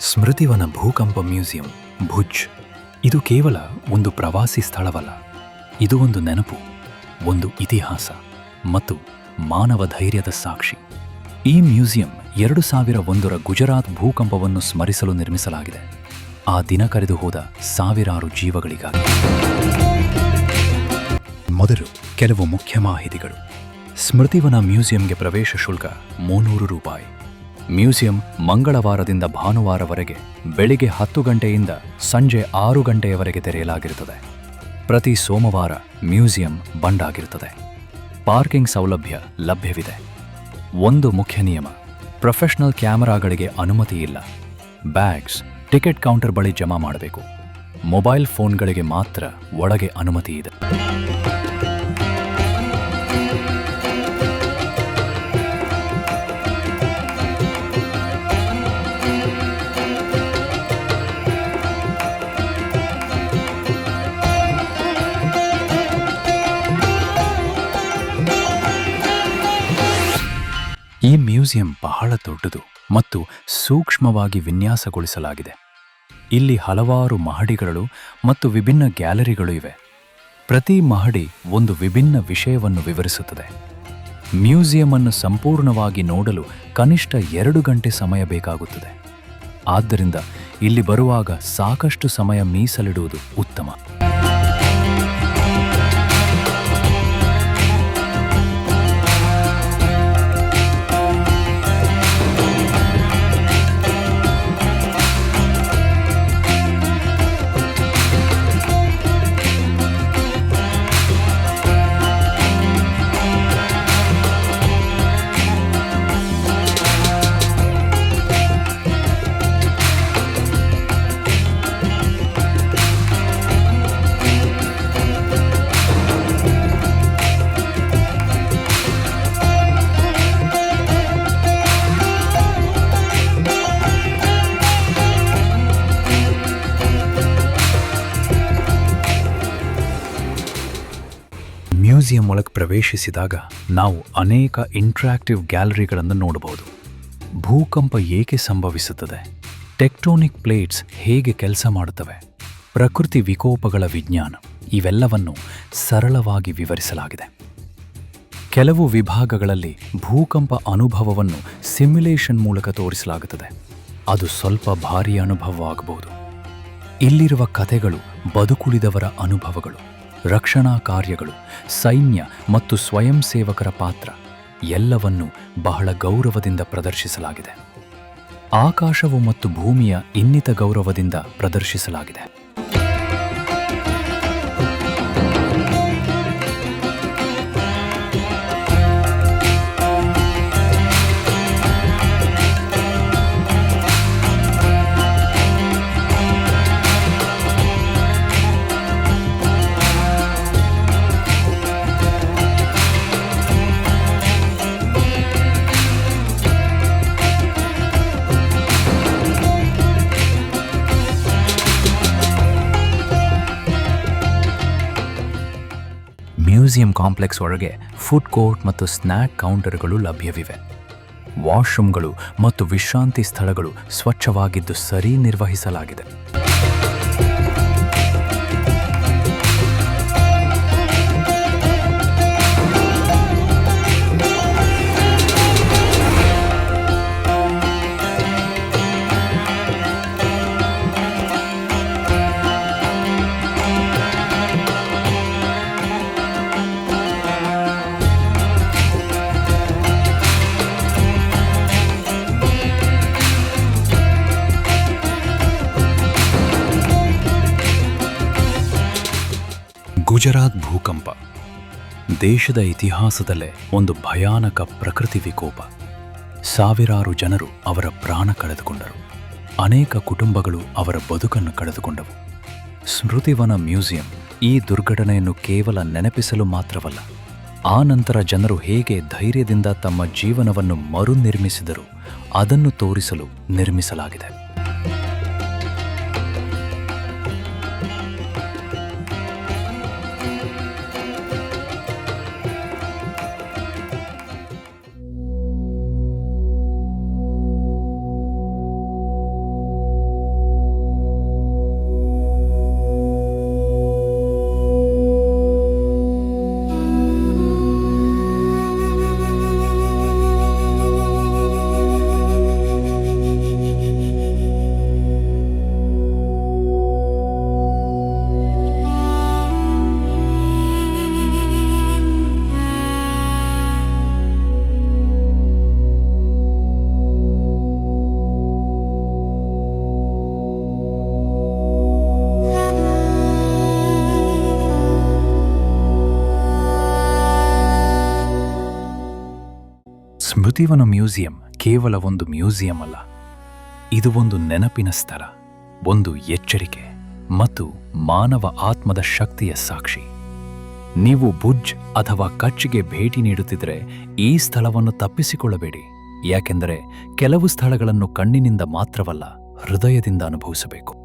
ಸ್ಮೃತಿವನ ಭೂಕಂಪ ಮ್ಯೂಸಿಯಂ ಭುಜ್ ಇದು ಕೇವಲ ಒಂದು ಪ್ರವಾಸಿ ಸ್ಥಳವಲ್ಲ. ಇದು ಒಂದು ನೆನಪು, ಒಂದು ಇತಿಹಾಸ ಮತ್ತು ಮಾನವ ಧೈರ್ಯದ ಸಾಕ್ಷಿ. ಈ ಮ್ಯೂಸಿಯಂ 2001ರ ಗುಜರಾತ್ ಭೂಕಂಪವನ್ನು ಸ್ಮರಿಸಲು ನಿರ್ಮಿಸಲಾಗಿದೆ. ಆ ದಿನ ಕರೆದು ಹೋದ ಸಾವಿರಾರು ಜೀವಗಳಿಗಾಗಿ. ಮೊದಲು ಕೆಲವು ಮುಖ್ಯ ಮಾಹಿತಿಗಳು. ಸ್ಮೃತಿವನ ಮ್ಯೂಸಿಯಂಗೆ ಪ್ರವೇಶ ಶುಲ್ಕ ₹300. ಮ್ಯೂಸಿಯಂ ಮಂಗಳವಾರದಿಂದ ಭಾನುವಾರವರೆಗೆ ಬೆಳಿಗ್ಗೆ 10 ಗಂಟೆಯಿಂದ ಸಂಜೆ 6 ಗಂಟೆಯವರೆಗೆ ತೆರೆಯಲಾಗಿರುತ್ತದೆ. ಪ್ರತಿ ಸೋಮವಾರ ಮ್ಯೂಸಿಯಂ ಬಂದ್ ಆಗಿರುತ್ತದೆ. ಪಾರ್ಕಿಂಗ್ ಸೌಲಭ್ಯ ಲಭ್ಯವಿದೆ. ಒಂದು ಮುಖ್ಯ ನಿಯಮ: ಪ್ರೊಫೆಷನಲ್ ಕ್ಯಾಮೆರಾಗಳಿಗೆ ಅನುಮತಿ ಇಲ್ಲ. ಬ್ಯಾಗ್ಸ್ ಟಿಕೆಟ್ ಕೌಂಟರ್ ಬಳಿ ಜಮಾ ಮಾಡಬೇಕು. ಮೊಬೈಲ್ ಫೋನ್ಗಳಿಗೆ ಮಾತ್ರ ಒಳಗೆ ಅನುಮತಿ ಇದೆ. ಈ ಮ್ಯೂಸಿಯಂ ಬಹಳ ದೊಡ್ಡದು ಮತ್ತು ಸೂಕ್ಷ್ಮವಾಗಿ ವಿನ್ಯಾಸಗೊಳಿಸಲಾಗಿದೆ. ಇಲ್ಲಿ ಹಲವಾರು ಮಹಡಿಗಳು ಮತ್ತು ವಿಭಿನ್ನ ಗ್ಯಾಲರಿಗಳು ಇವೆ. ಪ್ರತಿ ಮಹಡಿ ಒಂದು ವಿಭಿನ್ನ ವಿಷಯವನ್ನು ವಿವರಿಸುತ್ತದೆ. ಮ್ಯೂಸಿಯಂ ಅನ್ನು ಸಂಪೂರ್ಣವಾಗಿ ನೋಡಲು ಕನಿಷ್ಠ 2 ಗಂಟೆ ಸಮಯ ಬೇಕಾಗುತ್ತದೆ. ಆದ್ದರಿಂದ ಇಲ್ಲಿ ಬರುವಾಗ ಸಾಕಷ್ಟು ಸಮಯ ಮೀಸಲಿಡುವುದು ಉತ್ತಮ. ಮ್ಯೂಸಿಯಂ ಒಳಗೆ ಪ್ರವೇಶಿಸಿದಾಗ ನಾವು ಅನೇಕ ಇಂಟ್ರಾಕ್ಟಿವ್ ಗ್ಯಾಲರಿಗಳನ್ನು ನೋಡಬಹುದು. ಭೂಕಂಪ ಏಕೆ ಸಂಭವಿಸುತ್ತದೆ, ಟೆಕ್ಟೋನಿಕ್ ಪ್ಲೇಟ್ಸ್ ಹೇಗೆ ಕೆಲಸ ಮಾಡುತ್ತವೆ, ಪ್ರಕೃತಿ ವಿಕೋಪಗಳ ವಿಜ್ಞಾನ, ಇವೆಲ್ಲವನ್ನು ಸರಳವಾಗಿ ವಿವರಿಸಲಾಗಿದೆ. ಕೆಲವು ವಿಭಾಗಗಳಲ್ಲಿ ಭೂಕಂಪ ಅನುಭವವನ್ನು ಸಿಮ್ಯುಲೇಷನ್ ಮೂಲಕ ತೋರಿಸಲಾಗುತ್ತದೆ. ಅದು ಸ್ವಲ್ಪ ಭಾರೀ ಅನುಭವವಾಗಬಹುದು. ಇಲ್ಲಿರುವ ಕಥೆಗಳು ಬದುಕುಳಿದವರ ಅನುಭವಗಳು, ರಕ್ಷಣಾ ಕಾರ್ಯಗಳು, ಸೈನ್ಯ ಮತ್ತು ಸ್ವಯಂ ಸೇವಕರ ಪಾತ್ರ ಎಲ್ಲವನ್ನೂ ಬಹಳ ಗೌರವದಿಂದ ಪ್ರದರ್ಶಿಸಲಾಗಿದೆ. ಆಕಾಶವು ಮತ್ತು ಭೂಮಿಯ ಇನ್ನಿತ ಗೌರವದಿಂದ ಪ್ರದರ್ಶಿಸಲಾಗಿದೆ. ಮ್ಯೂಸಿಯಂ ಕಾಂಪ್ಲೆಕ್ಸ್ ಒಳಗೆ ಫುಡ್ ಕೋರ್ಟ್ ಮತ್ತು ಸ್ನ್ಯಾಕ್ ಕೌಂಟರ್ಗಳು ಲಭ್ಯವಿವೆ. ವಾಶ್ರೂಮ್ಗಳು ಮತ್ತು ವಿಶ್ರಾಂತಿ ಸ್ಥಳಗಳು ಸ್ವಚ್ಛವಾಗಿದ್ದು ಸರಿ ನಿರ್ವಹಿಸಲಾಗಿದೆ. ಗುಜರಾತ್ ಭೂಕಂಪ ದೇಶದ ಇತಿಹಾಸದಲ್ಲೇ ಒಂದು ಭಯಾನಕ ಪ್ರಕೃತಿ ವಿಕೋಪ. ಸಾವಿರಾರು ಜನರು ಅವರ ಪ್ರಾಣ ಕಳೆದುಕೊಂಡರು. ಅನೇಕ ಕುಟುಂಬಗಳು ಅವರ ಬದುಕನ್ನು ಕಳೆದುಕೊಂಡವು. ಸ್ಮೃತಿವನ ಮ್ಯೂಸಿಯಂ ಈ ದುರ್ಘಟನೆಯನ್ನು ಕೇವಲ ನೆನಪಿಸಲು ಮಾತ್ರವಲ್ಲ, ಆ ನಂತರ ಜನರು ಹೇಗೆ ಧೈರ್ಯದಿಂದ ತಮ್ಮ ಜೀವನವನ್ನು ಮರುನಿರ್ಮಿಸಿದರು ಅದನ್ನು ತೋರಿಸಲು ನಿರ್ಮಿಸಲಾಗಿದೆ. ಸ್ಮೃತಿವನ ಮ್ಯೂಸಿಯಂ ಕೇವಲ ಒಂದು ಮ್ಯೂಸಿಯಂ ಅಲ್ಲ, ಇದು ಒಂದು ನೆನಪಿನ ಸ್ಥಳ, ಒಂದು ಎಚ್ಚರಿಕೆ ಮತ್ತು ಮಾನವ ಆತ್ಮದ ಶಕ್ತಿಯ ಸಾಕ್ಷಿ. ನೀವು ಭುಜ್ ಅಥವಾ ಕಚ್ಗೆ ಭೇಟಿ ನೀಡುತ್ತಿದ್ದರೆ ಈ ಸ್ಥಳವನ್ನು ತಪ್ಪಿಸಿಕೊಳ್ಳಬೇಡಿ. ಯಾಕೆಂದರೆ ಕೆಲವು ಸ್ಥಳಗಳನ್ನು ಕಣ್ಣಿನಿಂದ ಮಾತ್ರವಲ್ಲ, ಹೃದಯದಿಂದ ಅನುಭವಿಸಬೇಕು.